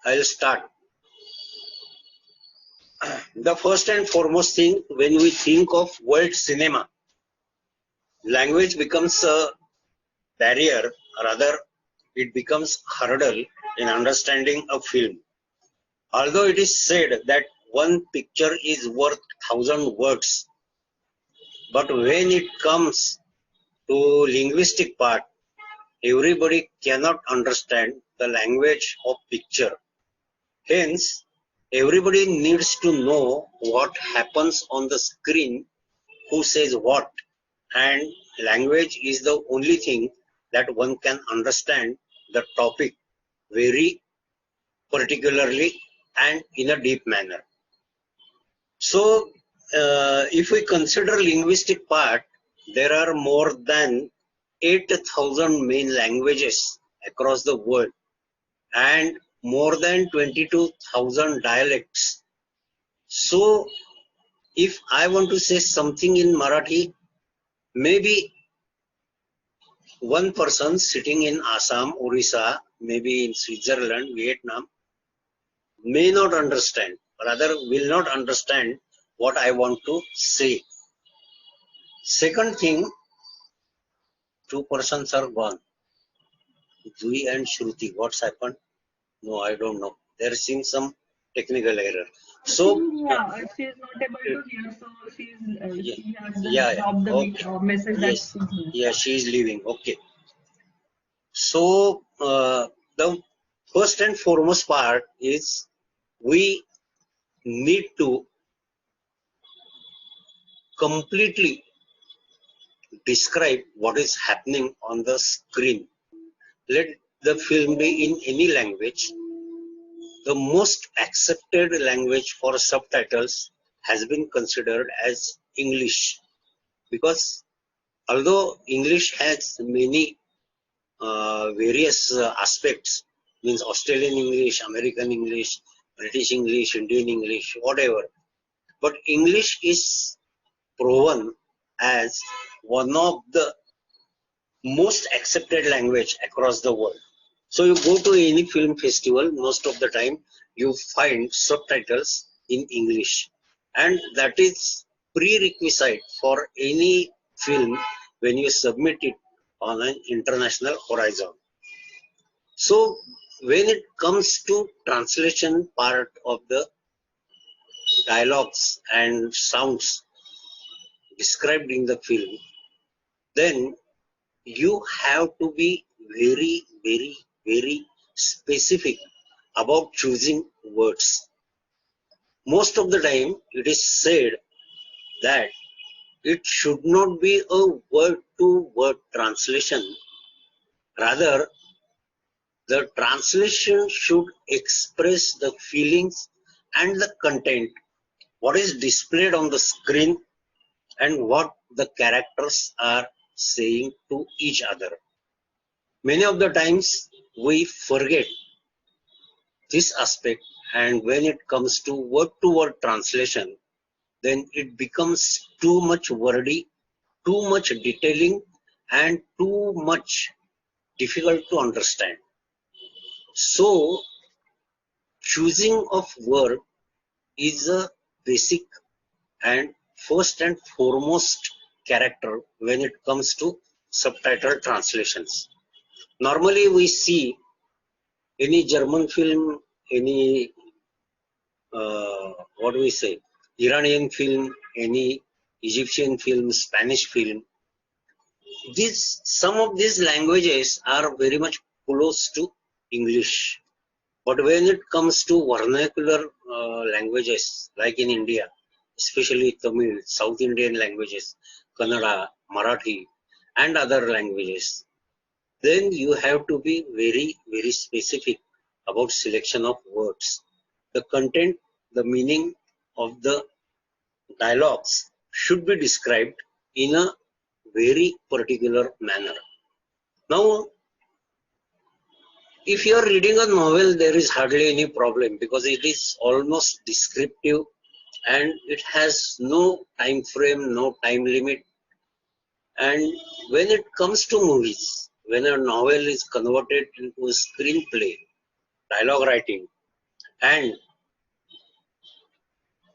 I'll start. The first and foremost thing, when we think of world cinema, language becomes a barrier, rather it becomes hurdle in understanding a film. Although it is said that one picture is worth 1,000 words, but when it comes to linguistic part, everybody cannot understand the language of picture. Hence, everybody needs to know what happens on the screen, who says what, and language is the only thing that one can understand the topic very particularly and in a deep manner. So, if we consider linguistic part, there are more than 8,000 main languages across the world and more than 22,000 dialects. So, if I want to say something in Marathi, maybe one person sitting in Assam, Orissa, maybe in Switzerland, Vietnam, may not understand, rather will not understand what I want to say. Second thing, two persons are gone. Jui and Shruti, what's happened? No, I don't know. There seems some technical error. So, Yeah, she's not able to hear, so yeah, she has just yeah, dropped the okay. message that Yes, she's leaving. yeah, she is leaving. Okay. So, the first and foremost part is we need to completely describe what is happening on the screen. Let the film be in any language. The most accepted language for subtitles has been considered as English, because although English has many various aspects, means Australian English, American English, British English, Indian English, whatever, but English is proven as one of the most accepted language across the world. So you go to any film festival, most of the time you find subtitles in English, and that is prerequisite for any film when you submit it on an international horizon. So when it comes to translation part of the dialogues and sounds described in the film, then you have to be very, very, very specific about choosing words. Most of the time, it is said that it should not be a word-to-word translation. Rather, the translation should express the feelings and the content, what is displayed on the screen, and what the characters are saying to each other. Many of the times we forget this aspect, and when it comes to word translation, then it becomes too much wordy, too much detailing, and too much difficult to understand. So choosing of word is a basic and first and foremost character when it comes to subtitle translations. Normally we see any German film, any what do we say, Iranian film, any Egyptian film, Spanish film. Some of these languages are very much close to English. But when it comes to vernacular languages, like in India, especially Tamil, South Indian languages, Kannada, Marathi, and other languages, then you have to be very, very specific about selection of words. The content, the meaning of the dialogues should be described in a very particular manner. Now, if you are reading a novel, there is hardly any problem because it is almost descriptive and it has no time frame, no time limit. And when it comes to movies, when a novel is converted into a screenplay, dialogue writing, And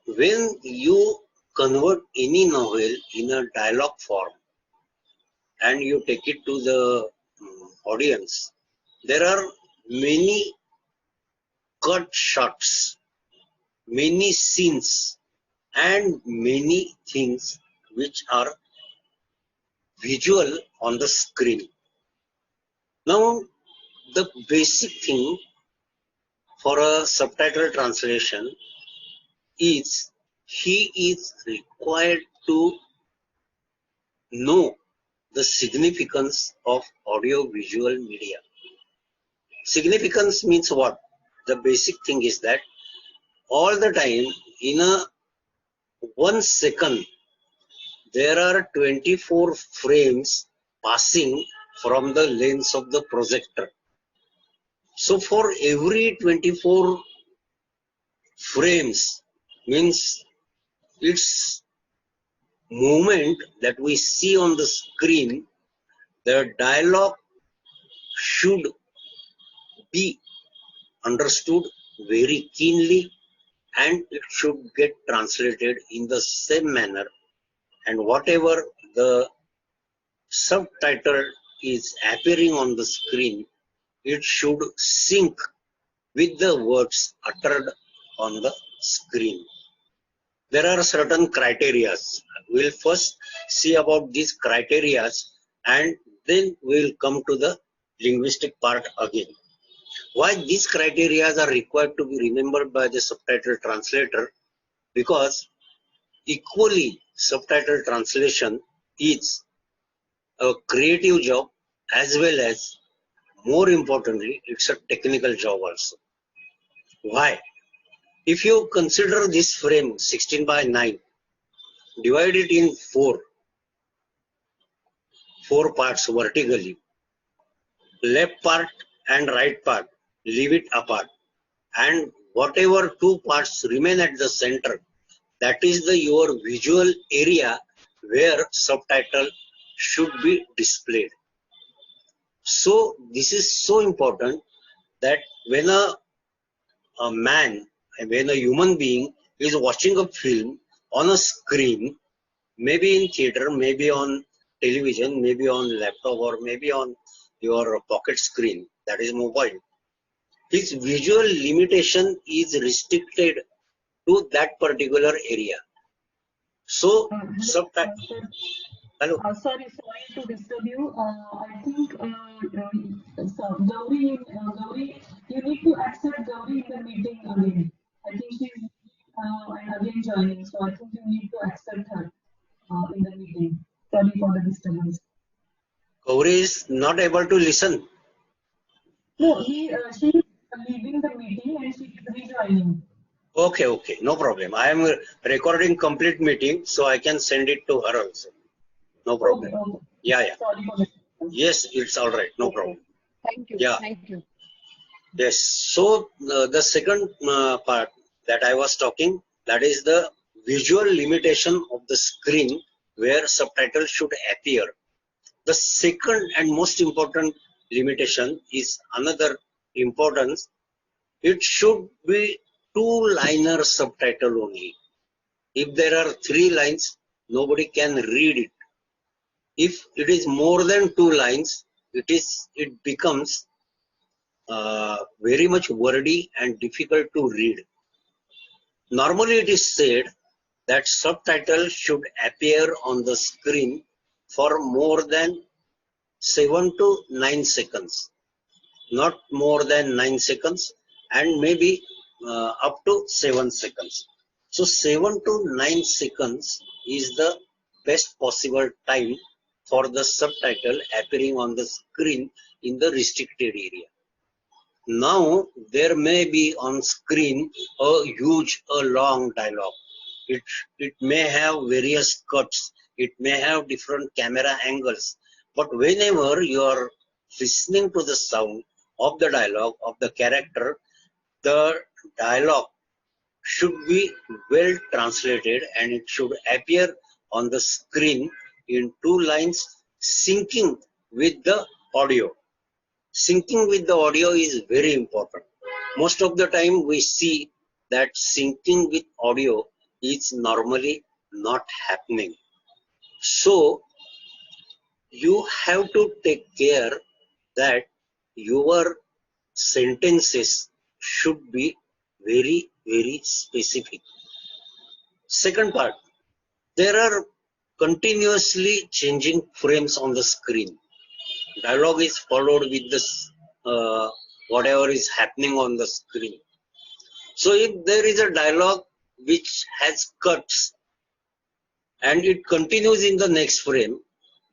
when you convert any novel in a dialogue form and you take it to the audience, there are many cut shots, many scenes, and many things which are visual on the screen. Now, the basic thing for a subtitle translation is he is required to know the significance of audio-visual media. Significance means what? The basic thing is that all the time in a 1 second there are 24 frames passing from the lens of the projector. So for every 24 frames means its movement that we see on the screen, the dialogue should be understood very keenly and it should get translated in the same manner, and whatever the subtitle is appearing on the screen, it should sync with the words uttered on the screen. There are certain criteria. We'll first see about these criteria and then we'll come to the linguistic part again. Why these criteria are required to be remembered by the subtitle translator? Because equally subtitle translation is a creative job as well as, more importantly, it's a technical job also. Why? If you consider this frame 16 by 9, divide it in four parts vertically, left part and right part, leave it apart, and whatever two parts remain at the center, that is your visual area where subtitle should be displayed. So this is so important that when a human being is watching a film on a screen, maybe in theater, maybe on television, maybe on laptop, or maybe on your pocket screen, that is mobile, his visual limitation is restricted to that particular area. So, hello. Sorry to disturb you. I think Gauri, you need to accept Gauri in the meeting again. I think she's again joining, so I think you need to accept her in the meeting. Sorry for the disturbance. Gauri is not able to listen. No, she's leaving the meeting and she's rejoining. Okay, no problem. I am recording complete meeting, so I can send it to her also. No problem. Okay. Yeah. Sorry for the yes, it's all right. No problem. Thank you. Yeah. Thank you. Yes. So the second part that I was talking, that is the visual limitation of the screen where subtitle should appear. The second and most important limitation is another importance. It should be two-liner subtitle only. If there are 3 lines, nobody can read it. If it is more than 2 lines, it becomes very much wordy and difficult to read. Normally it is said that subtitle should appear on the screen for more than 7 to 9 seconds, not more than 9 seconds, and maybe up to 7 seconds. So 7 to 9 seconds is the best possible time for the subtitle appearing on the screen in the restricted area. Now there may be on screen a long dialogue. It may have various cuts, it may have different camera angles, but whenever you are listening to the sound of the dialogue of the character, the dialogue should be well translated and it should appear on the screen in 2 lines, syncing with the audio. Syncing with the audio is very important. Most of the time we see that syncing with audio is normally not happening. So you have to take care that your sentences should be very, very specific. Second part, there are continuously changing frames on the screen. Dialogue is followed with this whatever is happening on the screen. So if there is a dialogue which has cuts and it continues in the next frame,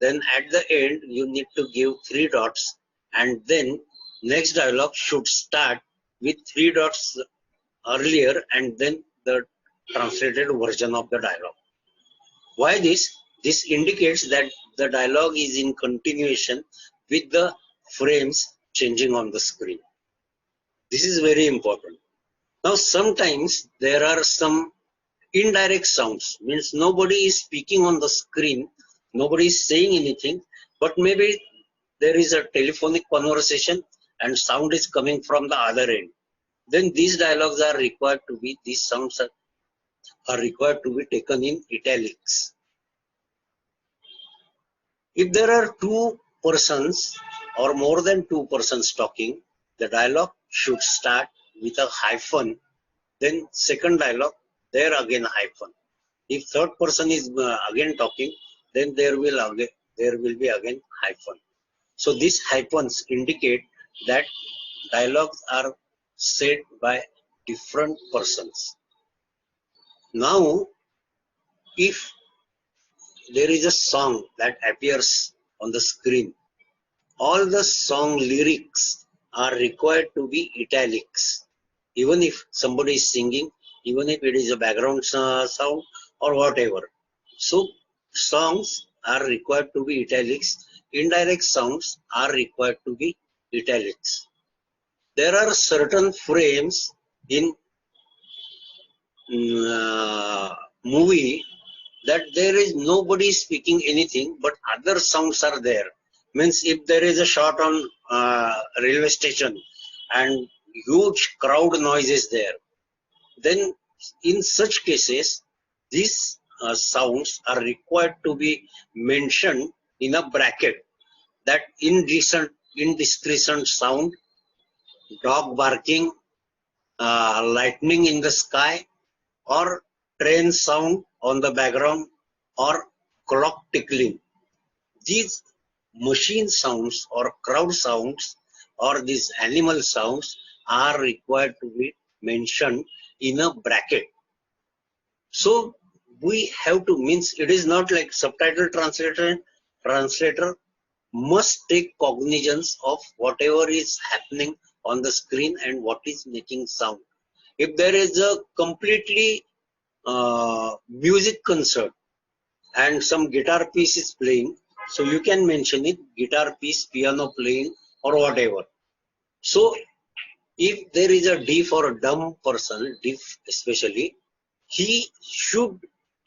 then at the end you need to give 3 dots, and then next dialogue should start with 3 dots earlier and then the translated version of the dialogue. Why this? This indicates that the dialogue is in continuation with the frames changing on the screen. This is very important. Now sometimes there are some indirect sounds, means nobody is speaking on the screen, nobody is saying anything, but maybe there is a telephonic conversation and sound is coming from the other end. Then these dialogues are required to be, these sounds are required to be taken in italics. If there are 2 persons or more than 2 persons talking, the dialogue should start with a hyphen, then second dialogue, there again hyphen. If third person is again talking, then there will be again hyphen. So these hyphens indicate that dialogues are said by different persons. Now, if there is a song that appears on the screen, all the song lyrics are required to be italics. Even if somebody is singing, even if it is a background sound or whatever. So songs are required to be italics. Indirect sounds are required to be italics. There are certain frames in movie that there is nobody speaking anything, but other sounds are there. Means if there is a shot on railway station and huge crowd noise is there, then in such cases these sounds are required to be mentioned in a bracket, that indiscretion sound, dog barking, lightning in the sky, or train sound on the background, or clock tickling. These machine sounds or crowd sounds or these animal sounds are required to be mentioned in a bracket. So we have to, means it is not like subtitle translator must take cognizance of whatever is happening on the screen and what is making sound. If there is a completely music concert and some guitar piece is playing, so you can mention it, guitar piece, piano playing or whatever. So if there is a deaf or a dumb person, deaf especially, he should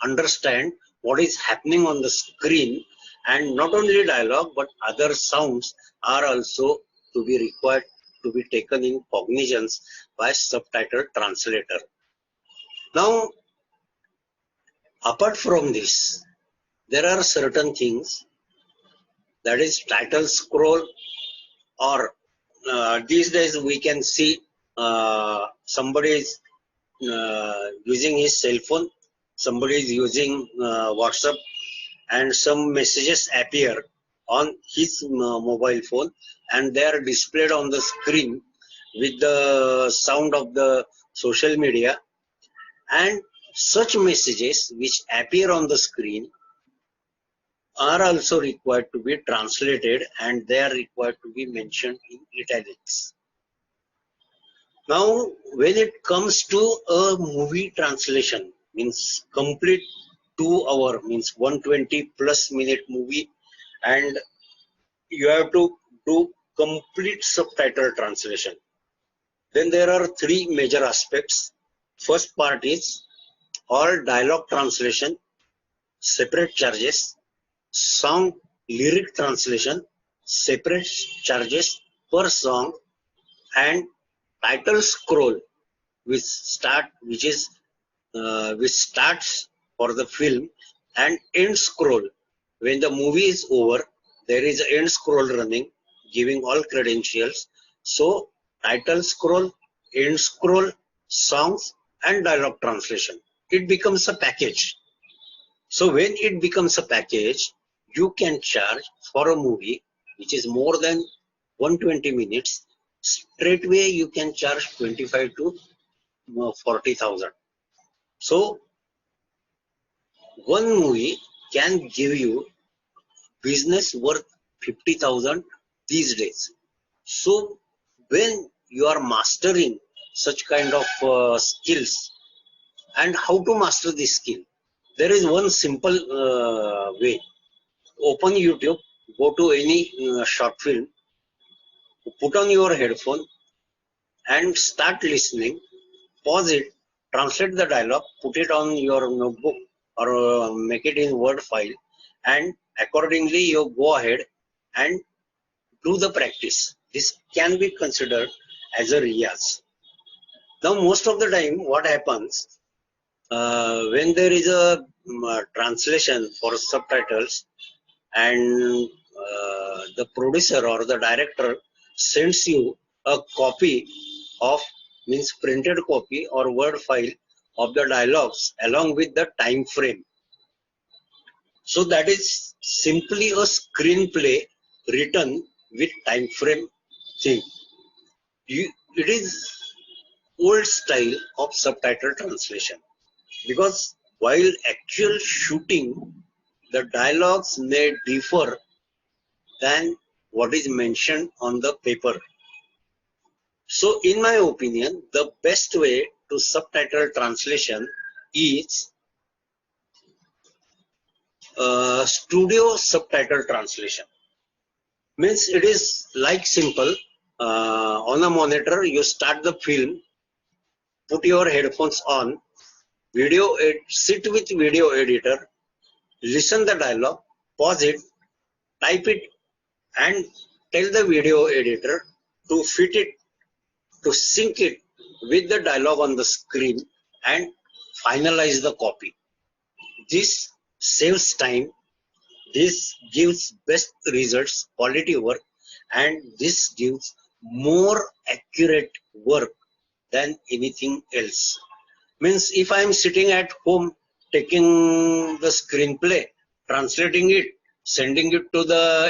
understand what is happening on the screen, and not only dialogue but other sounds are also to be required to be taken in cognizance by subtitle translator. Now, apart from this, there are certain things, that is title scroll, or these days we can see somebody is using his cell phone, somebody is using WhatsApp, and some messages appear on his mobile phone and they are displayed on the screen with the sound of the social media, and such messages which appear on the screen are also required to be translated and they are required to be mentioned in italics. Now, when it comes to a movie translation, means complete 2 hour, means 120 plus minute movie, and you have to do complete subtitle translation. Then there are 3 major aspects. First part is all dialogue translation, separate charges, song lyric translation, separate charges per song, and title scroll which starts for the film, and end scroll. When the movie is over, there is an end scroll running, giving all credentials. So title scroll, end scroll, songs, and dialogue translation. It becomes a package. So when it becomes a package, you can charge for a movie which is more than 120 minutes. Straightway you can charge 25 to 40,000. So one movie can give you business worth 50,000 these days. So when you are mastering such kind of skills, and how to master this skill, there is one simple way. Open YouTube, go to any short film, put on your headphone and start listening. Pause it, translate the dialogue, put it on your notebook or make it in Word file, and accordingly you go ahead and do the practice. This can be considered as a riyaz. Now most of the time what happens, when there is a translation for subtitles, and the producer or the director sends you a copy of, means printed copy or word file of the dialogues along with the time frame. So that is simply a screenplay written with time frame thing. It is old style of subtitle translation, because while actual shooting, the dialogues may differ than what is mentioned on the paper. So in my opinion, the best way to subtitle translation is studio subtitle translation. Means it is like simple. On a monitor, you start the film, put your headphones on, sit with video editor, listen the dialogue, pause it, type it, and tell the video editor to fit it, to sync it with the dialogue on the screen and finalize the copy. This saves time, this gives best results, quality work, and this gives more accurate work than anything else. Means if I am sitting at home taking the screenplay, translating it, sending it to the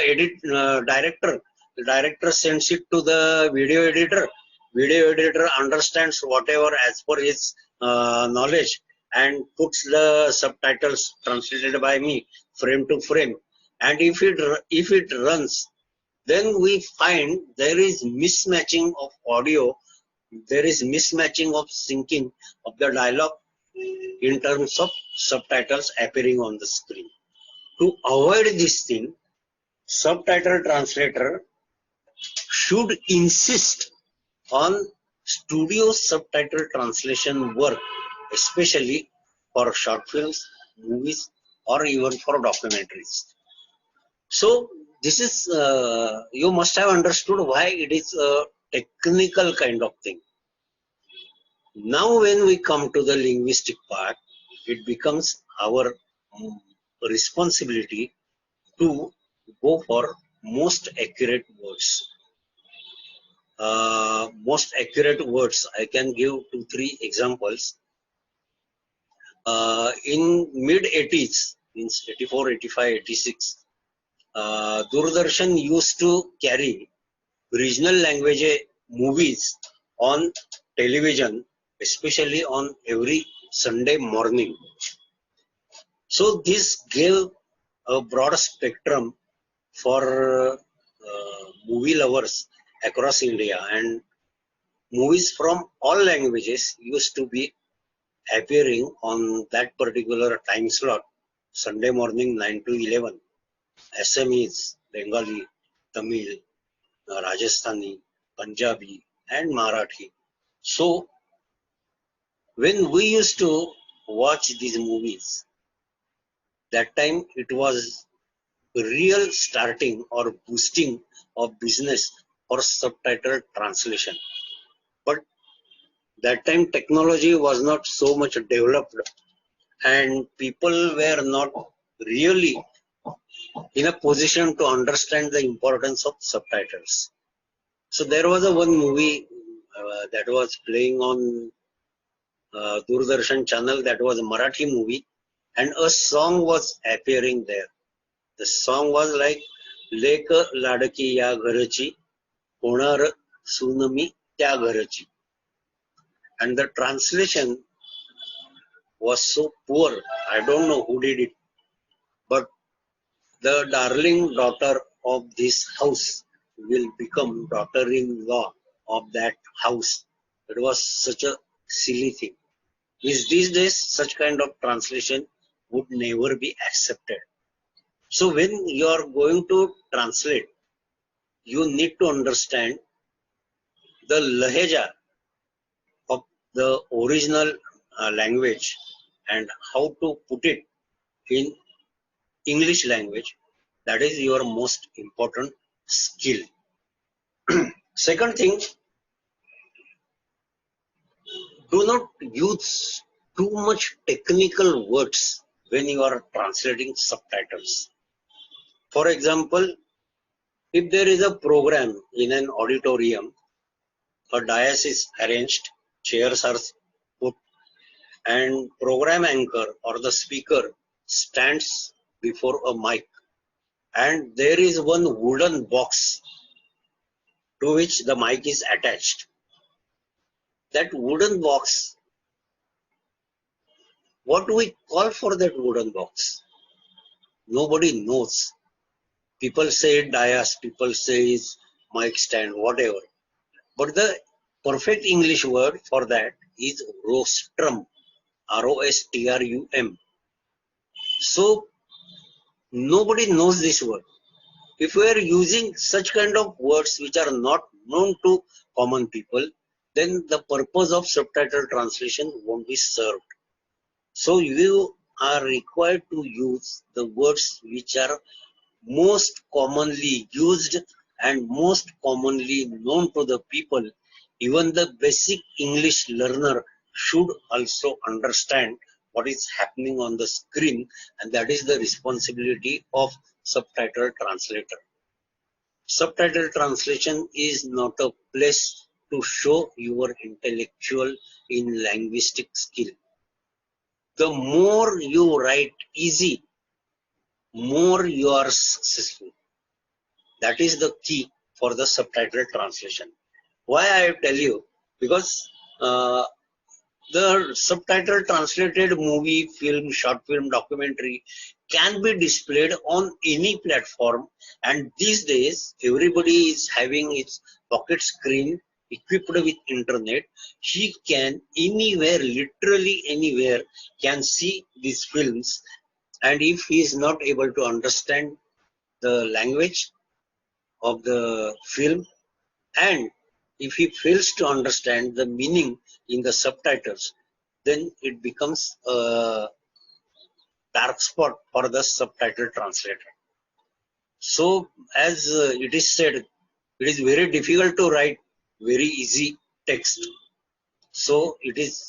director, the director sends it to the video editor understands whatever as per his knowledge and puts the subtitles translated by me frame to frame. And if it runs, then we find there is mismatching of audio, there is mismatching of syncing of the dialogue in terms of subtitles appearing on the screen. To avoid this thing, subtitle translator should insist on studio subtitle translation work, especially for short films, movies, or even for documentaries. So this is, you must have understood why it is a technical kind of thing. Now when we come to the linguistic part, it becomes our responsibility to go for most accurate words. Most accurate words, I can give 2-3 examples. In mid 80s, means 84, 85, 86, Doordarshan used to carry regional language movies on television, especially on every Sunday morning. So this gave a broad spectrum for movie lovers across India, and movies from all languages used to be appearing on that particular time slot, Sunday morning 9 to 11. Assamese, Bengali, Tamil, Rajasthani, Punjabi, and Marathi. So when we used to watch these movies, that time it was real starting or boosting of business for subtitle translation. But That time technology was not so much developed, and people were not really in a position to understand the importance of subtitles. So there was a one movie that was playing on Doordarshan channel, that was a Marathi movie, and a song was appearing there. The song was like लेक लाडकी या घरची होणार सुनमी त्या घरची, and the translation was so poor. I don't know who did it, but the darling daughter of this house will become daughter-in-law of that house. It was such a silly thing. Is these days such kind of translation would never be accepted. So when you are going to translate, you need to understand the laheja of the original language and how to put it in English language. That is your most important skill. Second thing, do not use too much technical words when you are translating subtitles. For example, if there is a program in an auditorium, a dais is arranged, chairs are put, and program anchor or the speaker stands before a mic, and there is one wooden box to which the mic is attached. That wooden box, what do we call for that wooden box? Nobody knows. People say dais, people say mic stand, whatever. But the perfect English word for that is rostrum, R-O-S-T-R-U-M. So nobody knows this word. If we are using such kind of words which are not known to common people, then the purpose of subtitle translation won't be served. So you are required to use the words which are most commonly used and most commonly known to the people. Even the basic English learner should also understand what is happening on the screen, and that is the responsibility of subtitle translator. Subtitle translation is not a place to show your intellectual in linguistic skill. The more you write easy, more you are successful. That is the key for the subtitle translation. Why I tell you? Because the subtitle translated movie, film, short film, documentary can be displayed on any platform, and these days everybody is having its pocket screen equipped with internet. He can anywhere, literally anywhere, can see these films, and if he is not able to understand the language of the film, and if he fails to understand the meaning in the subtitles, then it becomes a dark spot for the subtitle translator. So as it is said, it is very difficult to write very easy text. So it is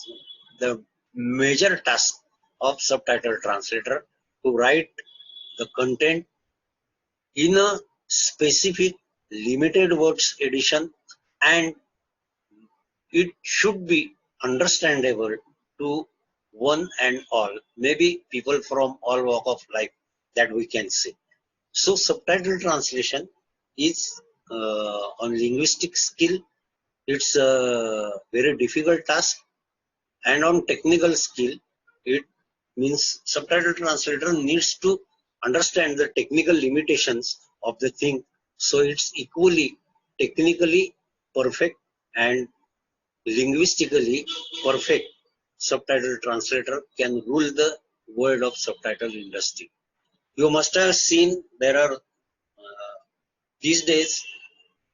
the major task of subtitle translator to write the content in a specific limited words edition, and it should be understandable to one and all, maybe people from all walk of life, that we can say. So subtitle translation is on linguistic skill, it's a very difficult task, and on technical skill, it means subtitle translator needs to understand the technical limitations of the thing, so it's equally technically perfect and linguistically perfect subtitle translator can rule the world of subtitle industry. You must have seen there are these days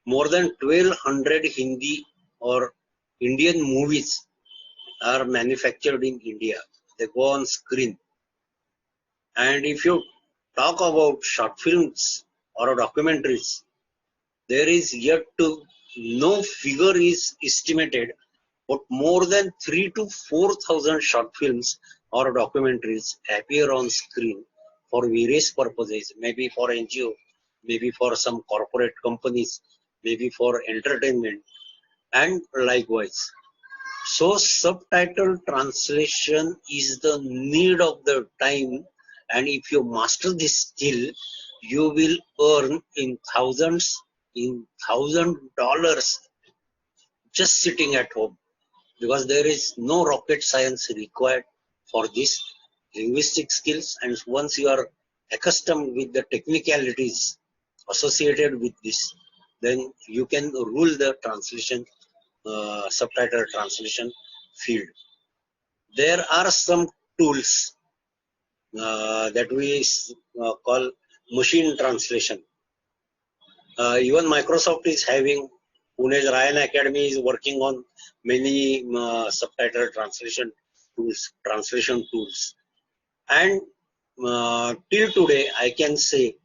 more than 1200 Hindi or Indian movies are manufactured in India. They go on screen. And if you talk about short films or documentaries, there is yet to no figure is estimated but more than 3 to 4,000 short films or documentaries appear on screen for various purposes, maybe for NGO, maybe for some corporate companies, maybe for entertainment, and likewise. So subtitle translation is the need of the time, and if you master this skill, you will earn in $1,000 just sitting at home, because there is no rocket science required for this linguistic skills, and once you are accustomed with the technicalities associated with this, then you can rule the translation subtitle translation field. There are some tools that we call machine translation. Even Microsoft is having, Pune's Ryan Academy is working on many subtitle translation tools. And till today, I can say,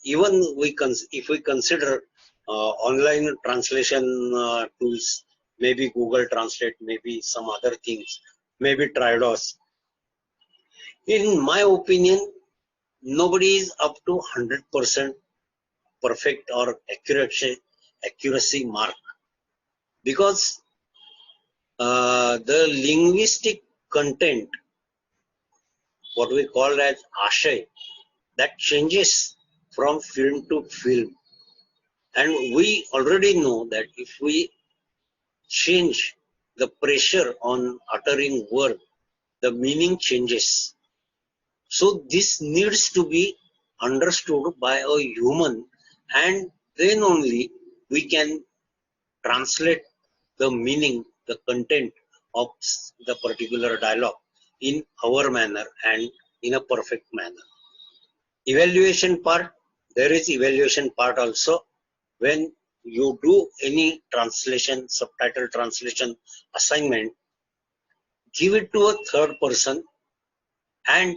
even if we consider online translation tools, maybe Google Translate, maybe some other things, maybe Tridos. In my opinion, nobody is up to 100% perfect or accuracy mark, because the linguistic content, what we call as ashay, that changes from film to film, and we already know that if we change the pressure on uttering word, the meaning changes. So this needs to be understood by a human, and then only we can translate the meaning, the content of the particular dialogue in our manner and in a perfect manner. Evaluation part, there is evaluation part also. When you do any translation, subtitle translation assignment, give it to a third person and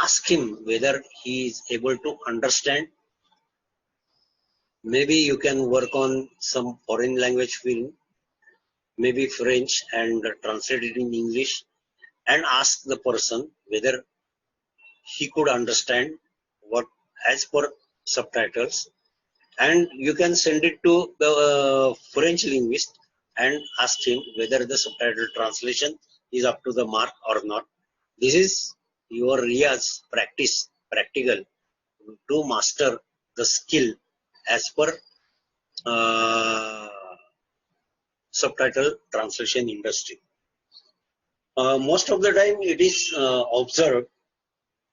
ask him whether he is able to understand. Maybe you can work on some foreign language film, maybe French, and translate it in English, and ask the person whether he could understand what as per subtitles, and you can send it to the French linguist and ask him whether the subtitle translation is up to the mark or not. This is your riyaz practical to master the skill as per subtitle translation industry. Most of the time it is observed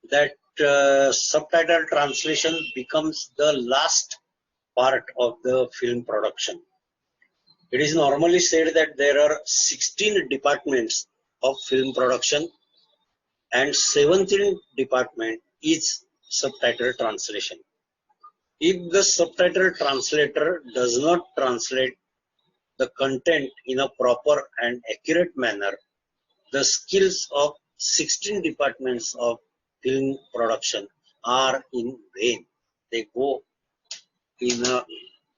that subtitle translation becomes the last part of the film production. It is normally said that there are 16 departments of film production, and 17th department is subtitle translation. If the subtitle translator does not translate the content in a proper and accurate manner, the skills of 16 departments of film production are in vain. They go in a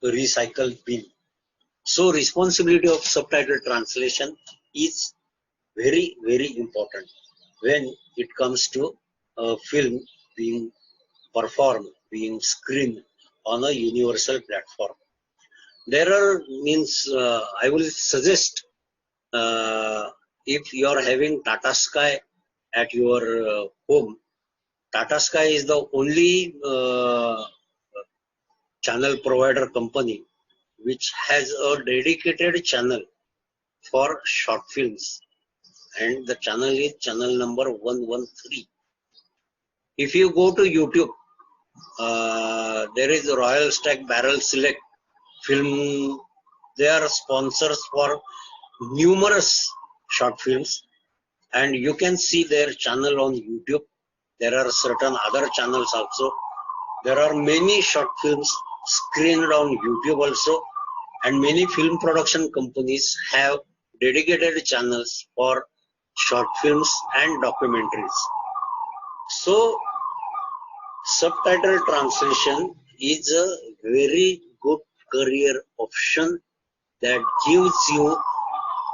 recycled bin. So responsibility of subtitle translation is very, very important when it comes to a film being performed, being screened on a universal platform. There are I will suggest, if you are having Tata Sky at your home, Tata Sky is the only channel provider company which has a dedicated channel for short films, and the channel is channel number 113. If you go to YouTube, there is Royal Stag Barrel Select film. They are sponsors for numerous short films, and you can see their channel on YouTube. There are certain other channels also. There are many short films screened on YouTube also, and many film production companies have dedicated channels for short films and documentaries. So subtitle translation is a very good career option that gives you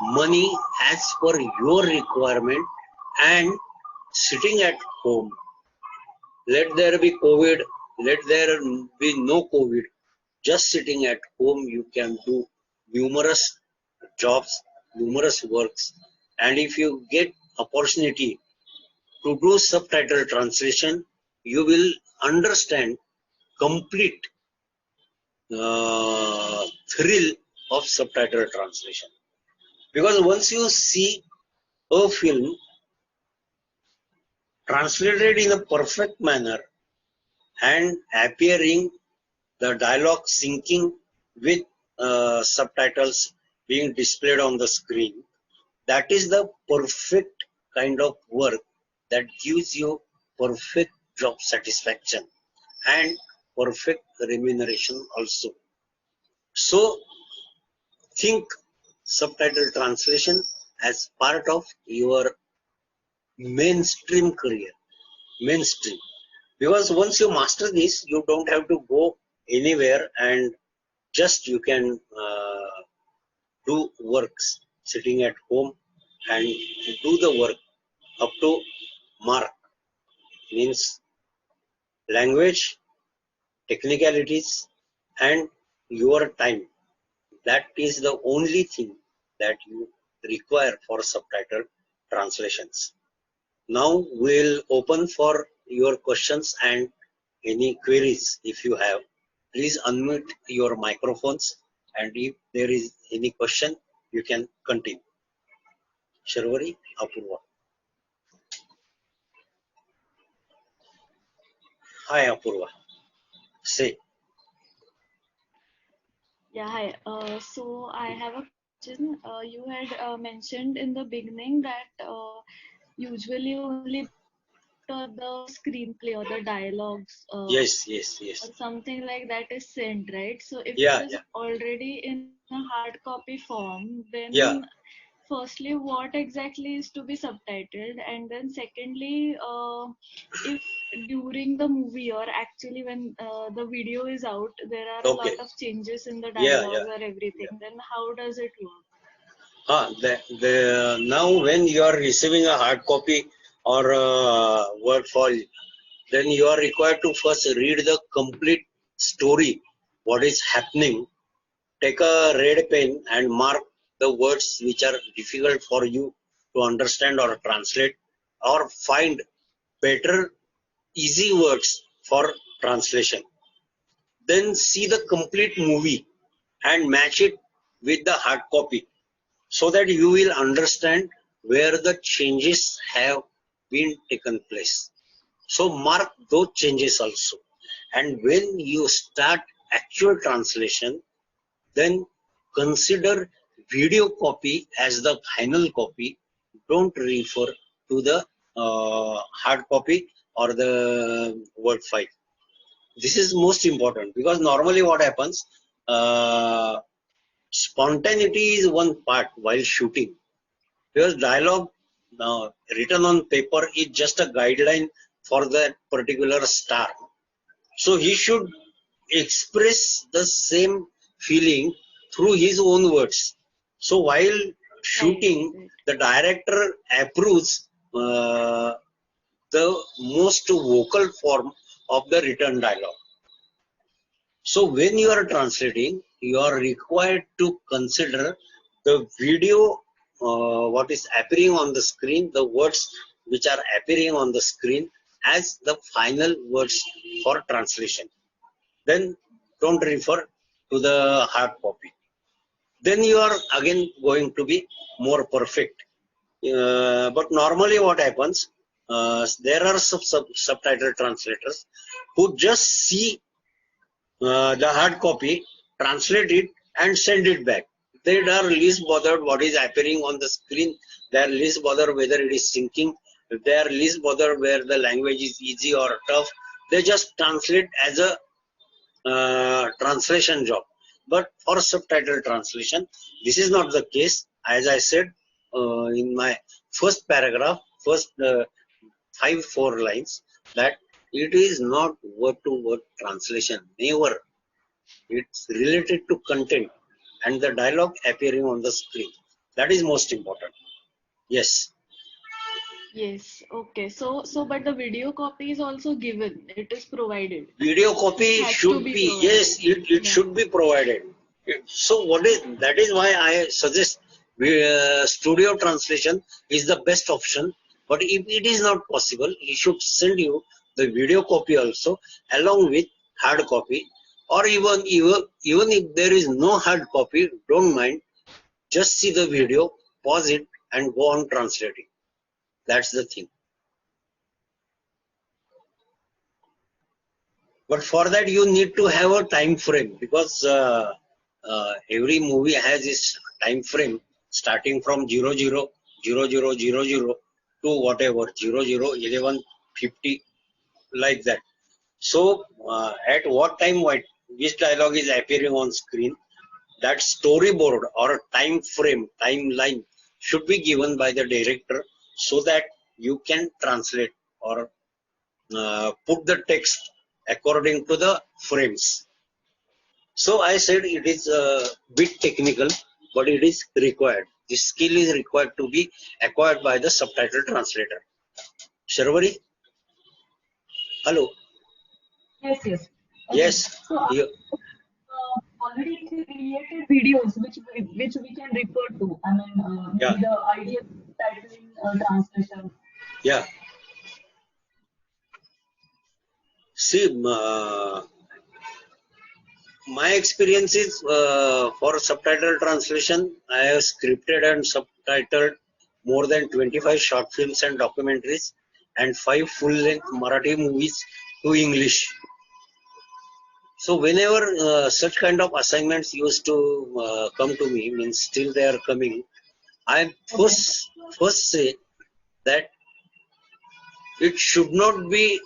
money as per your requirement, and sitting at home, let there be COVID, let there be no COVID, just sitting at home you can do numerous jobs, numerous works. And if you get opportunity to do subtitle translation, you will understand complete thrill of subtitle translation. Because once you see a film translated in a perfect manner and appearing, the dialogue syncing with subtitles being displayed on the screen, that is the perfect kind of work that gives you perfect job satisfaction and perfect remuneration also. So think subtitle translation as part of your mainstream career, mainstream. Because once you master this, you don't have to go anywhere, and just you can do works sitting at home and do the work up to mark. Means language, technicalities, and your time. That is the only thing that you require for subtitle translations. Now we'll open for your questions and any queries if you have. Please unmute your microphones, and if there is any question, you can continue. Sharvari, Apurva. Hi, Apurva. Say. Yeah, hi. So I have a question. You had mentioned in the beginning that usually only after the screenplay or the dialogues Yes. or something like that is sent, right? So if Yeah, it is already in a hard copy form, yeah. then firstly, what exactly is to be subtitled? And then secondly, if during the movie or actually when the video is out, there are a Okay. lot of changes in the Yeah, dialogues or everything, then how does it work? Now when you are receiving a hard copy or word file, then you are required to first read the complete story, what is happening. Take a red pen and mark the words which are difficult for you to understand or translate, or find better easy words for translation. Then see the complete movie and match it with the hard copy, so that you will understand where the changes have been taken place. So mark those changes also. And when you start actual translation, then consider video copy as the final copy. Don't refer to the hard copy or the word file. This is most important, because normally what happens, spontaneity is one part while shooting, because dialogue written on paper is just a guideline for that particular star. So he should express the same feeling through his own words. So while shooting, Right. the director approves the most vocal form of the written dialogue. So when you are translating, you are required to consider the video, what is appearing on the screen, the words which are appearing on the screen as the final words for translation. Then don't refer to the hard copy. Then you are again going to be more perfect. But normally what happens, there are some subtitle translators who just see the hard copy, translate it and send it back. They are least bothered what is appearing on the screen. They are least bothered whether it is syncing. They are least bothered where the language is easy or tough. They just translate as a translation job. But for subtitle translation, this is not the case. As I said in my first paragraph, first 4 lines, that it is not word to word translation. Never. It's related to content. and the dialogue appearing on the screen. That is most important. Yes. Yes. Okay. But the video copy is also given. It is provided. Video It copy has to should be be, provided. yes, it Yeah. should be provided. So that is why I suggest studio translation is the best option. But if it is not possible, he should send you the video copy also along with hard copy, or even if there is no hard copy, don't mind, just see the video, pause it, and go on translating. That's the thing. But for that, you need to have a time frame, because every movie has its time frame starting from 000000 to whatever 001150, like that. So, at what time, which dialogue is appearing on screen, that storyboard or time frame, timeline should be given by the director, so that you can translate or put the text according to the frames. So I said it is a bit technical, but it is required. This skill is required to be acquired by the subtitle translator. Sharvari? Hello? Yes, yes. Okay. Yes. So I You, already created videos which we can refer to. I mean, yeah. maybe the idea of titling translation. Yeah. See, my experience is for subtitle translation, I have scripted and subtitled more than 25 short films and documentaries and 5 full-length Marathi movies to English. So whenever such kind of assignments used to come to me, means still they are coming, I Okay. first say that it should not be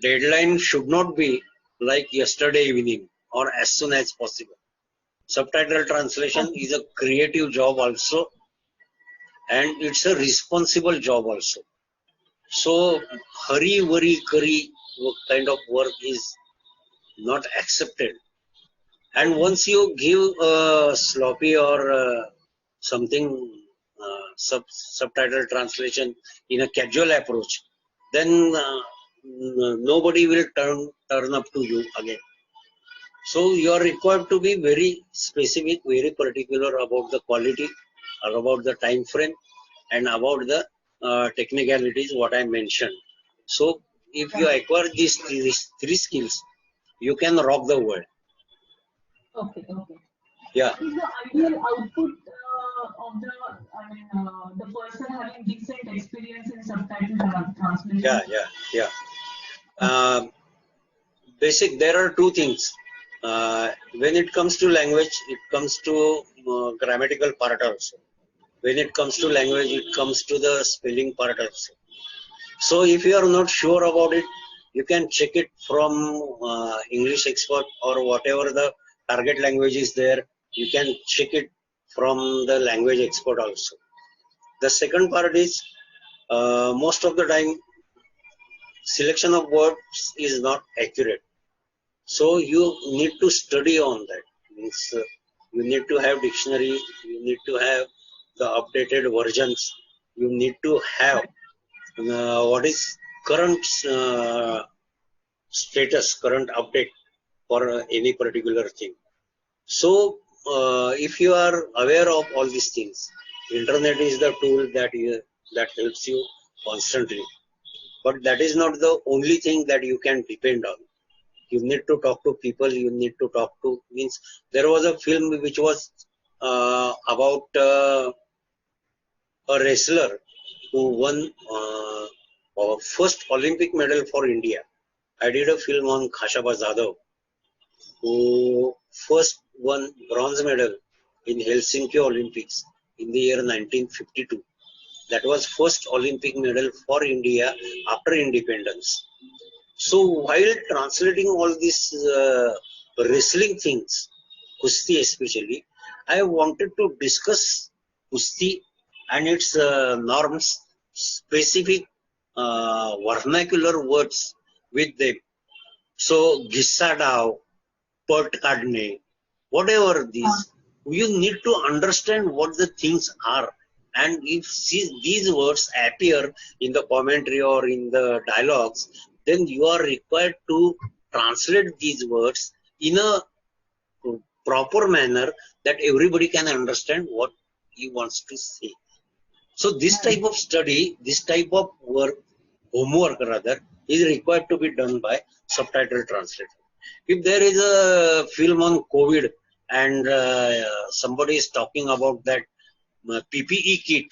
deadline should not be like yesterday evening or as soon as possible. Subtitle translation Okay. is a creative job also, and it's a responsible job also. So hurry, worry, curry kind of work is not accepted. And Okay. once you give sloppy or something subtitle translation in a casual approach, then nobody will turn up to you again. So you are required to be very specific, very particular about the quality, or about the time frame, and about the technicalities what I mentioned. So if you Right. acquire these three skills, you can rock the world. Okay. Okay. Yeah, What is the ideal output of the person having decent experience in subtitle yeah, translation? yeah, yeah. Um Basic. There are two things. When it comes to language, it comes to grammatical part also. When it comes to language, it comes to the spelling part also. So if you are not sure about it, you can check it from English expert or whatever the target language is there. You can check it from the language expert also. The second part is most of the time selection of words is not accurate. So you need to study on that. Means you need to have dictionary. You need to have the updated versions. You need to have Right. what is current status, current update for any particular thing. So, if you are aware of all these things, internet is the tool that helps you constantly. But that is not the only thing that you can depend on. You need to talk to people. You need to talk to, means there was a film which was about a wrestler who won first Olympic medal for India. I did a film on Khashaba Zadav, who first won bronze medal in Helsinki Olympics in the year 1952. That was first Olympic medal for India after independence. So while translating all these wrestling things, Kusti especially, I wanted to discuss Kusti and its norms, specific vernacular words with them. So, ghissa डाव, पट काढणे, whatever these, you need to understand what the things are. And if these words appear in the commentary or in the dialogues, then you are required to translate these words in a proper manner that everybody can understand what he wants to say. So this type of study, this type of work, homework rather, is required to be done by subtitle translator. If there is a film on COVID and somebody is talking about that PPE kit,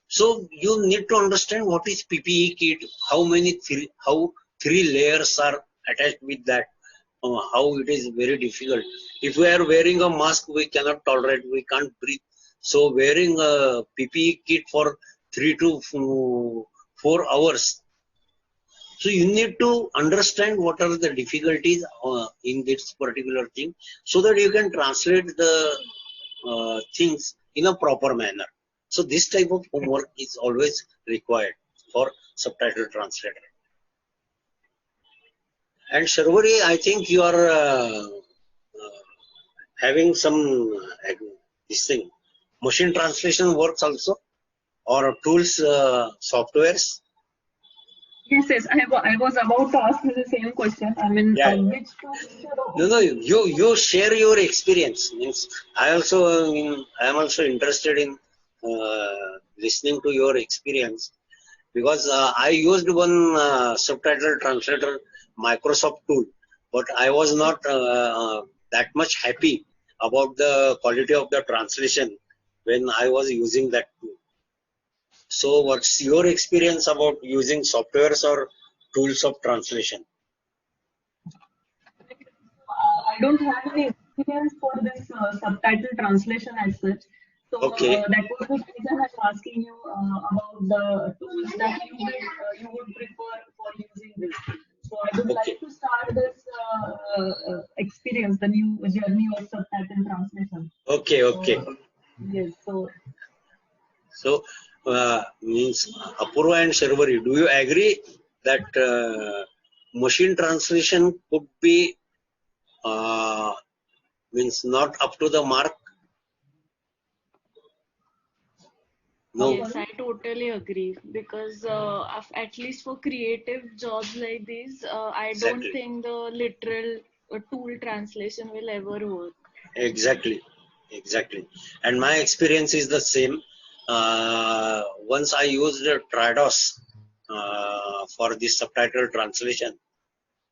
so you need to understand what is PPE kit, how three layers are attached with that, how it is very difficult. If we are wearing a mask, we cannot tolerate, we can't breathe. So wearing a PPE kit for 3 to 4 hours. So you need to understand what are the difficulties in this particular thing, so that you can translate the things in a proper manner. So this type of homework is always required for subtitle translator. And Sharvari, I think you are having some this thing, machine translation works also, or tools, softwares. Yes. I was about to ask you the same question. I mean, Yeah. which tools? No, you share your experience. Means I am also interested in listening to your experience, because I used one subtitle translator Microsoft tool, but I was not that much happy about the quality of the translation when I was using that tool. So what's your experience about using softwares or tools of translation? I don't have any experience for this subtitle translation as such. So Okay. that was the reason I'm asking you about the tools that you would prefer for using this. So I would Okay. like to start this experience, the new journey of subtitle translation. Okay. Yes. So means Apurva and Sharvari, do you agree that machine translation could be means not up to the mark? No. Yes, I totally agree, because at least for creative jobs like these, I don't Exactly. think the literal tool translation will ever work. Exactly. And my experience is the same. Once I used Trados for this subtitle translation,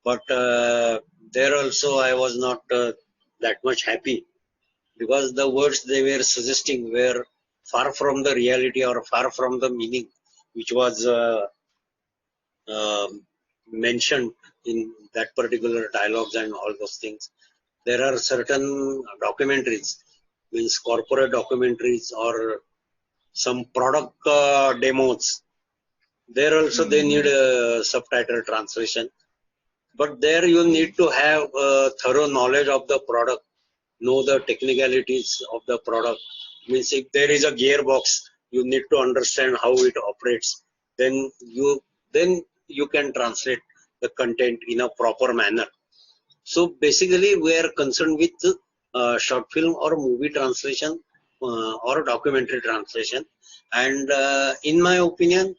but there also I was not that much happy, because the words they were suggesting were far from the reality or far from the meaning which was uh, mentioned in that particular dialogues and all those things. There are certain documentaries, means corporate documentaries or some product demos. There also they need a subtitle translation, but there you need to have a thorough knowledge of the product, know the technicalities of the product. Means if there is a gearbox, you need to understand how it operates. Then you can translate the content in a proper manner. So basically, we are concerned with short film or movie translation or documentary translation. And in my opinion,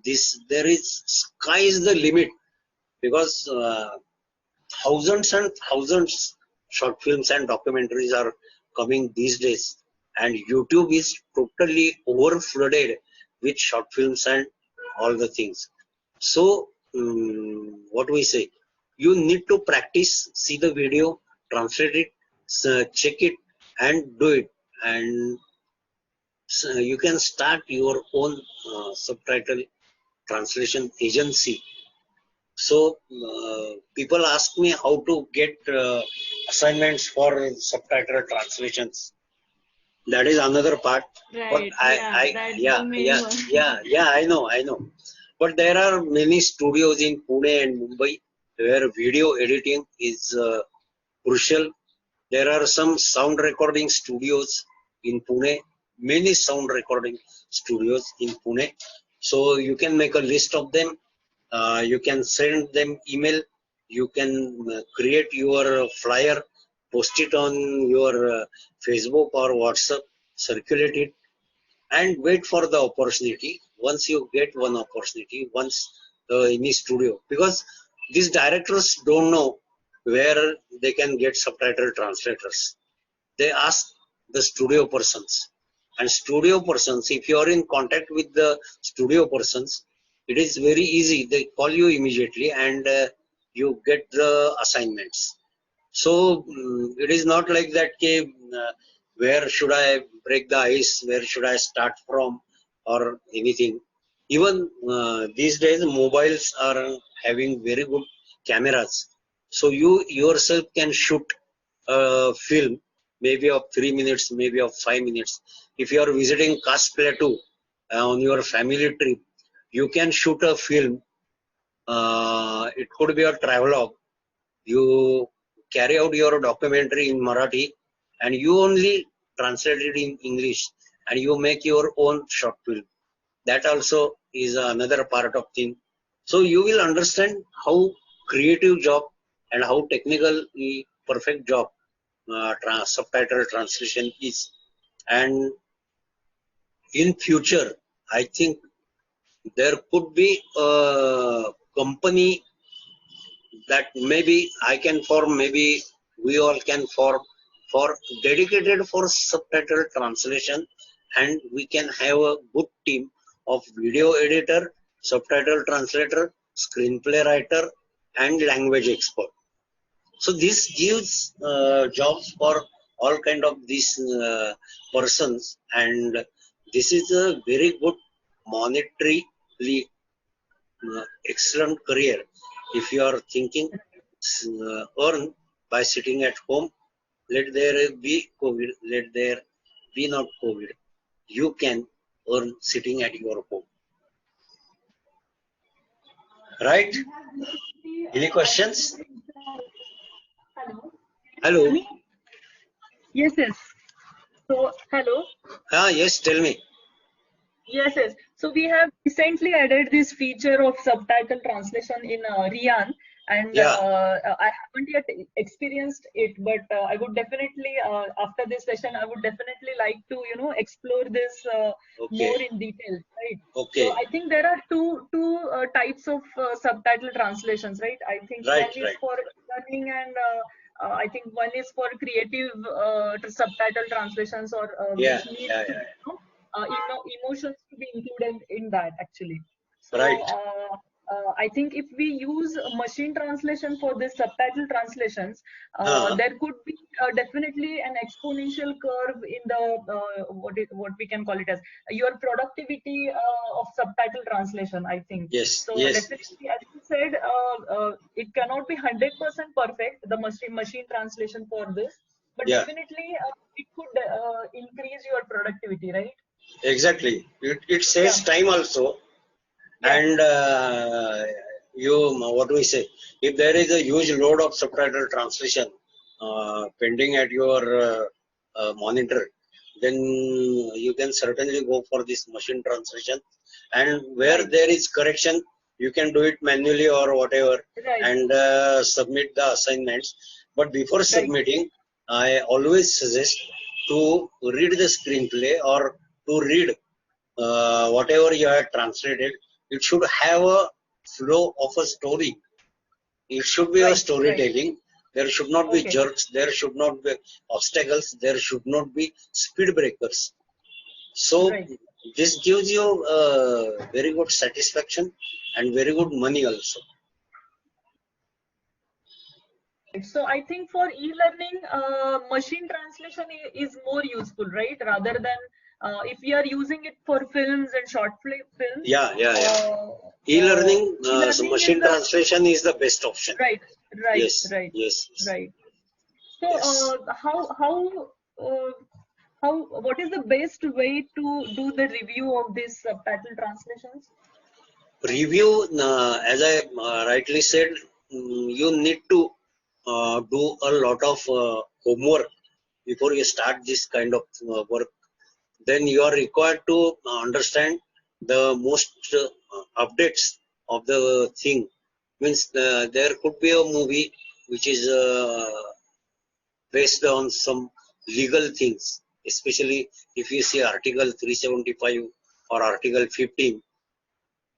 there is sky is the limit, because thousands and thousands short films and documentaries are coming these days, and YouTube is totally overflooded with short films and all the things. So what we say, you need to practice, see the video, translate it, check it, and do it. And you can start your own subtitle translation agency. So people ask me how to get assignments for subtitle translations. That is another part. But Right, yeah, that's the main one. I know. But there are many studios in Pune and Mumbai where video editing is crucial. There are some sound recording studios in Pune, many sound recording studios in Pune. So you can make a list of them. You can send them email. You can create your flyer, post it on your Facebook or WhatsApp, circulate it, and wait for the opportunity. Once you get one opportunity, once any studio, because these directors don't know where they can get subtitle translators. They ask the studio persons, and studio persons, if you are in contact with the studio persons, it is very easy. They call you immediately, and you get the assignments. So it is not like that, where should I break the ice, where should I start from, or anything. Even these days, mobiles are having very good cameras. So you yourself can shoot a film, maybe of 3 minutes, maybe of 5 minutes. If you are visiting Cast Plateau on your family trip, you can shoot a film. It could be a travelogue. You carry out your documentary in Marathi, and you only translate it in English, and you make your own short film. That also is another part of thing. So you will understand how creative job and how technically perfect job subtitle translation is. And in future, I think there could be a company that maybe I can form, maybe we all can form, for dedicated for subtitle translation, and we can have a good team of video editor, subtitle translator, screenplay writer, and language expert. So this gives jobs for all kind of these persons, and this is a very good monetarily excellent career. If you are thinking earn by sitting at home, let there be COVID, let there be not COVID, you can earn sitting at your home. Right? Any questions? Hello. Hello. Yes, yes. So, hello. Yes, tell me. Yes, yes. So we have recently added this feature of subtitle translation in Rian, and Yeah. I haven't yet experienced it, but I would definitely, after this session, I would definitely like to, explore this Okay. more in detail, right? Okay. So I think there are two types of subtitle translations, right? I think Right, one is right. for learning, and I think one is for creative subtitle translations, or Yeah, which need yeah, to yeah. be, emotions to be included in that, actually. So Right. I think if we use machine translation for this subtitle translations, there could be definitely an exponential curve in the what we can call it as your productivity of subtitle translation, I think. Yes, So yes. definitely, as you said, it cannot be 100% perfect, the machine translation for this, but Yeah. definitely it could increase your productivity, right? Exactly. It saves Yeah. time also. Yeah. And what do we say? If there is a huge load of subtitle translation pending at your monitor, then you can certainly go for this machine translation. And where Right. there is correction, you can do it manually or whatever, Right. and submit the assignments. But before Right. submitting, I always suggest to read the screenplay or to read whatever you have translated. It should have a flow of a story. It should be a Right. storytelling. There should not be Okay. jerks. There should not be obstacles. There should not be speed breakers. So Right. this gives you very good satisfaction and very good money also. So I think for e-learning, machine translation is more useful, right? Rather than if we are using it for films and short films. Yeah, yeah, yeah. E-learning, so E-learning is machine the translation is the best option. right, right, Yes, right, yes, yes. right. So Yes. what is the best way to do the review of these subtitle translations? Review, as I rightly said, you need to do a lot of homework before you start this kind of work. Then you are required to understand the most updates of the thing. Means there could be a movie which is based on some legal things, especially if you see Article 375 or Article 15.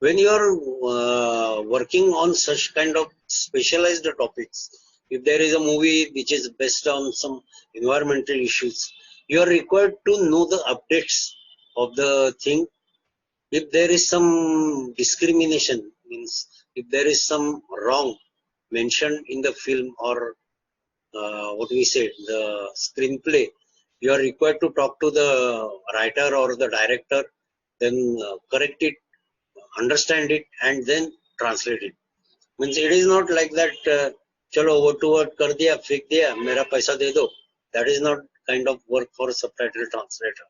When you are working on such kind of specialized topics, if there is a movie which is based on some environmental issues, you are required to know the updates of the thing. If there is some discrimination, means if there is some wrong mentioned in the film or what we say, the screenplay, you are required to talk to the writer or the director, then correct it, understand it, and then translate it. Means it is not like that, chalo word to word kar diya, fake diya, mera paisa de do. That is not kind of work for a subtitle translator.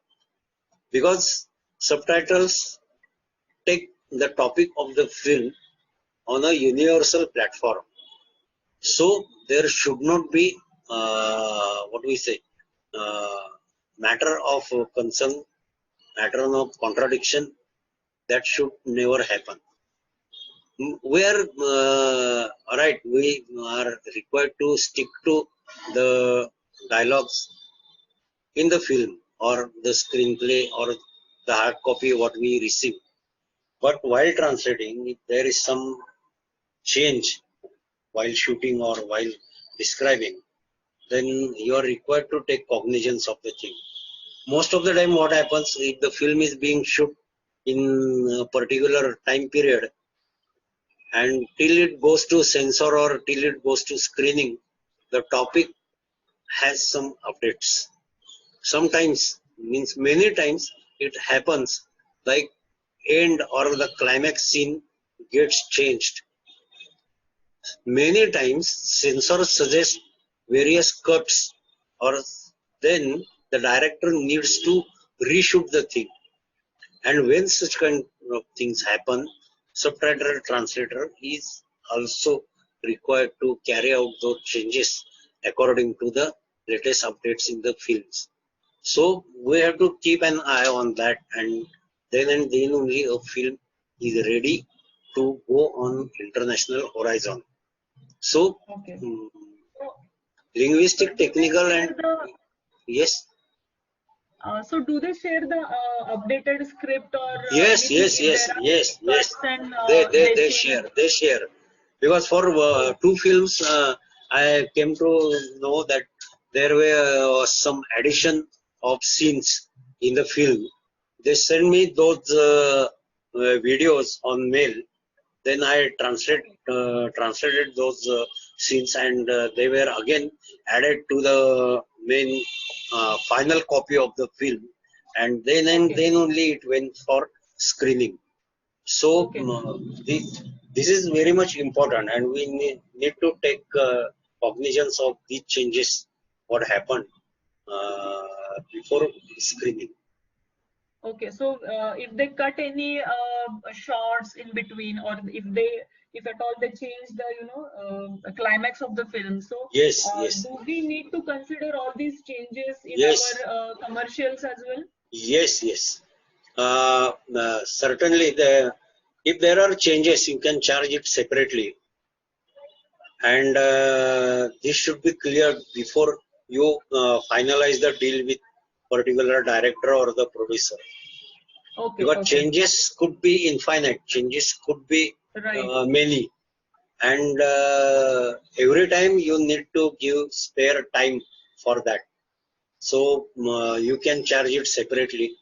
Because subtitles take the topic of the film on a universal platform. So there should not be what we say, matter of concern, matter of contradiction. That should never happen. We are right. We are required to stick to the dialogues in the film or the screenplay or the hard copy what we receive. But while translating, if there is some change while shooting or while describing, then you are required to take cognizance of the thing. Most of the time what happens, if the film is being shot in a particular time period and till it goes to censor or till it goes to screening, the topic has some updates. Sometimes, means many times, it happens like end or the climax scene gets changed. Many times censors suggest various cuts, or then the director needs to reshoot the thing. And when such kind of things happen, subtitle translator is also required to carry out those changes according to the latest updates in the films. So we have to keep an eye on that, and then only a film is ready to go on international horizon. So Okay. linguistic, technical, and yes. So do they share the updated script or Yes, anything yes, if yes, there are yes, yes. cuts and They change? share. Because for two films, I came to know that there were some addition of scenes in the film. They sent me those videos on mail. Then I translated those scenes, and they were again added to the main final copy of the film. And then only it went for screening. So this is very much important, and we need to take cognizance of these changes what happened before screening. Okay, so if they cut any shots in between, or if at all they change the climax of the film, so Yes, do we need to consider all these changes in yes, our commercials as well? yes. Certainly, if there are changes, you can charge it separately, and this should be cleared before you finalize the deal with particular director or the producer. Because changes could be infinite, changes could be many, and every time you need to give spare time for that. So you can charge it separately.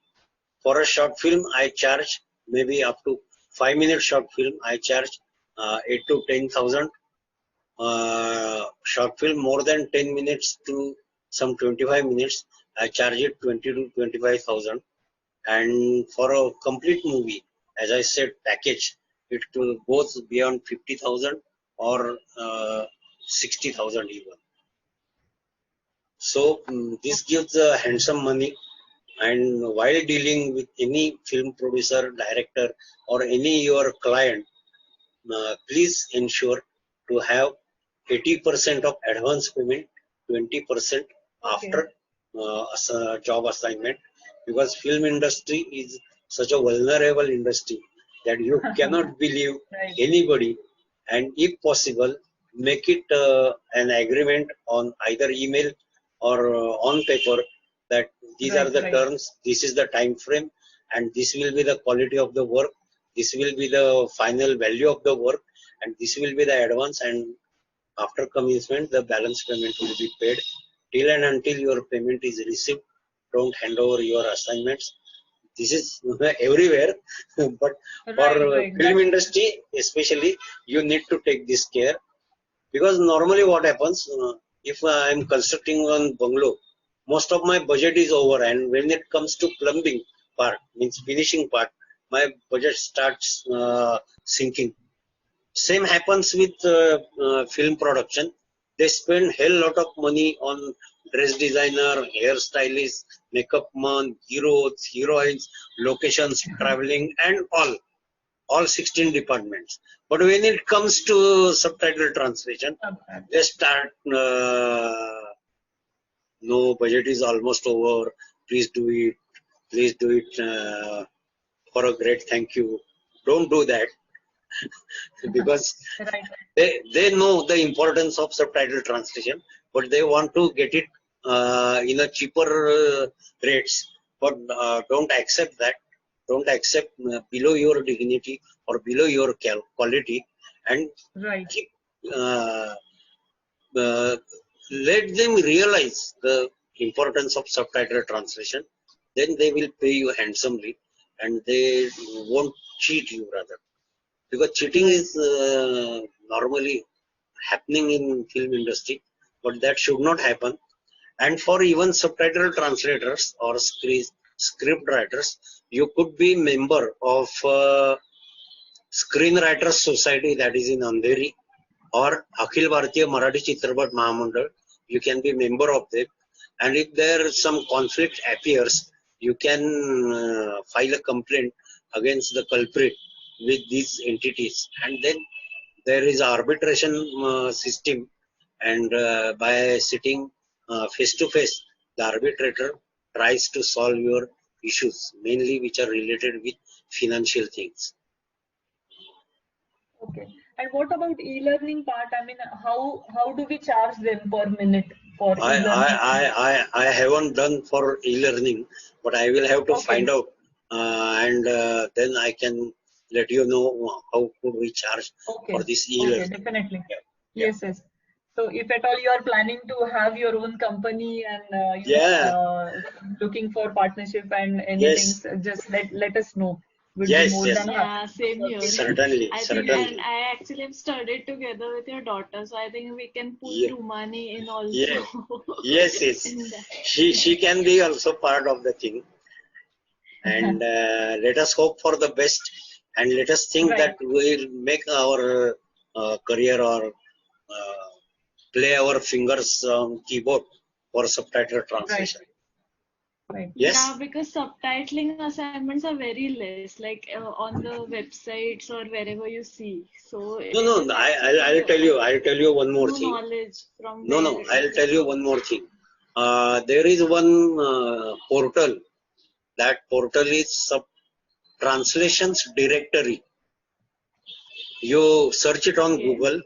For a short film, I charge maybe up to 5-minute short film. I charge 8 to 10,000. Short film more than 10 minutes to some 25 minutes, I charge it 20 to 25,000. And for a complete movie, as I said, package, it goes beyond 50,000 or 60,000 even. So this gives a handsome money. And while dealing with any film producer, director, or any your client, please ensure to have 80% of advance payment, 20% after job assignment, because film industry is such a vulnerable industry that you cannot believe anybody, and if possible, make it an agreement on either email or on paper that these are the terms, this is the time frame, and this will be the quality of the work, this will be the final value of the work, and this will be the advance, and after commencement the balance payment will be paid. Till and until your payment is received, don't hand over your assignments. This is everywhere, but for film industry especially, you need to take this care, because normally what happens, if I am constructing one bungalow, most of my budget is over, and when it comes to plumbing part, means finishing part, my budget starts sinking. Same happens with film production. They spend hell lot of money on dress designer, hairstylist, makeup man, heroes, heroines, locations, traveling, and all 16 departments. But when it comes to subtitle translation, they start, no, budget is almost over, please do it for a great thank you. Don't do that. Because they know the importance of subtitle translation, but they want to get it in a cheaper rates. But don't accept that. Don't accept below your dignity or below your quality, and keep, let them realize the importance of subtitle translation. Then they will pay you handsomely, and they won't cheat you rather. Because cheating is normally happening in film industry, but that should not happen. And for even subtitle translators or script writers, you could be member of Screenwriters Society, that is in Andheri, or Akhil Bharatiya Marathi Chitrapat Mahamandal. You can be member of them, and if there some conflict appears, you can file a complaint against the culprit with these entities, and then there is arbitration system, and by sitting face to face, the arbitrator tries to solve your issues, mainly which are related with financial things. Okay. And what about e-learning part? I mean, how do we charge them per minute for e-learning? I haven't done for e-learning, but I will have to find out, and then I can let you know how could we charge for this e-learning. Okay, definitely. Yeah. Yes. So if at all you are planning to have your own company and looking for partnership and anything, just let us know. We'll be more than happy. Same here. Certainly. And I actually have studied together with your daughter, so I think we can put Rumani in also. Yes. She can be also part of the thing. And let us hope for the best, and let us think that we'll make our career or play our fingers on keyboard for subtitle translation. Yes. Yeah, because subtitling assignments are very less, like on the websites or wherever you see. So no, I'll tell you one more thing. Knowledge from I'll tell you one more thing. There is one portal. That portal is Translations Directory. You search it on Google,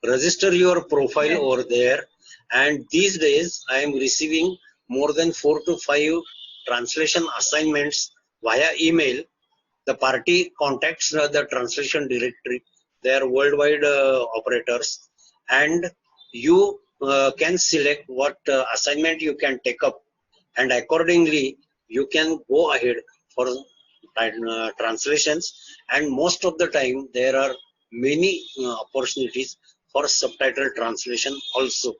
register your profile over there, and these days I am receiving more than 4 to 5 translation assignments via email. The party contacts the translation directory. They are worldwide operators, and you can select what assignment you can take up, and accordingly you can go ahead for translations. And most of the time there are many opportunities for subtitle translation also.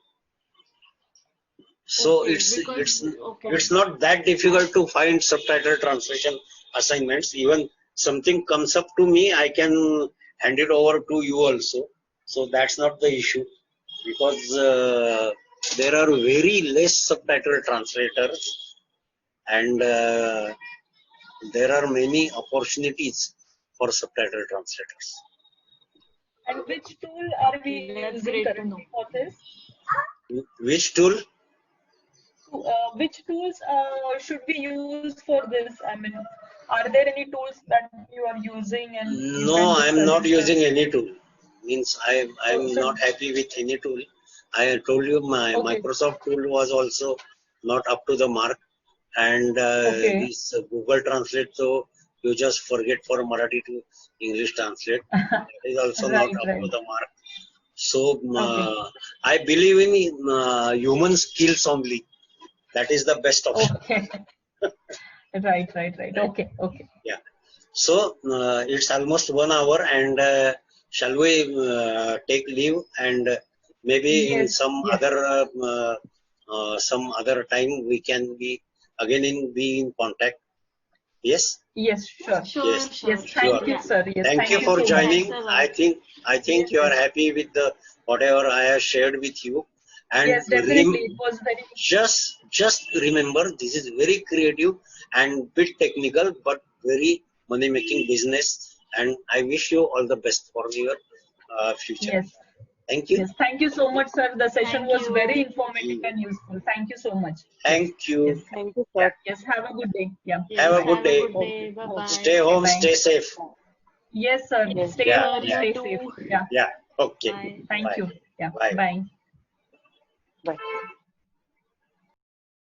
So it's not that difficult to find subtitle translation assignments. Even something comes up to me, I can hand it over to you also. So that's not the issue, because there are very less subtitle translators, and there are many opportunities for subtitle translators. And which tool are we using currently for this? Which tool? Which tools should we use for this? I mean, are there any tools that you are using? And no, I'm not using any tool. Means I'm not happy with any tool. I told you my Okay. Microsoft tool was also not up to the mark, and Okay. this Google Translate, so you just forget for Marathi to English Translate. That is also not Right, up right. to the mark. So Okay. I believe in human skills only. That is the best option. Okay. Right, right, right. Okay, okay. Yeah. So it's almost 1 hour, and shall we take leave, and maybe in Yes, yes, some other time we can be in contact. Yes. yes, sure. Sure, Yes. Yes, sure. Sure. thank you, Yeah. sir. Yes, Thank you thank you for so much. Thanks joining. a I lot. think I Yes, think you are yes. happy with the whatever I have shared with you, and Yes, definitely. It was very, just remember, this is very creative and bit technical, but very money making business. And I wish you all the best for your future. yes, Thank you. yes. Thank you so much, sir. The session Thank was very you. informative and useful. Thank you so much. Yes, Thank you. yes. Thank you, Yeah, sir. yes. Have a good day. Yeah. Have Yes, a good have a day. good Okay, day. Bye okay. Stay bye. home. Bye. Stay safe. Yes, sir. Yes. Stay Yeah. Sure, home, Yeah. you stay safe. too. Yeah. Yeah. Okay. Bye. Thank Bye. you. Yeah. Bye. Bye. Bye.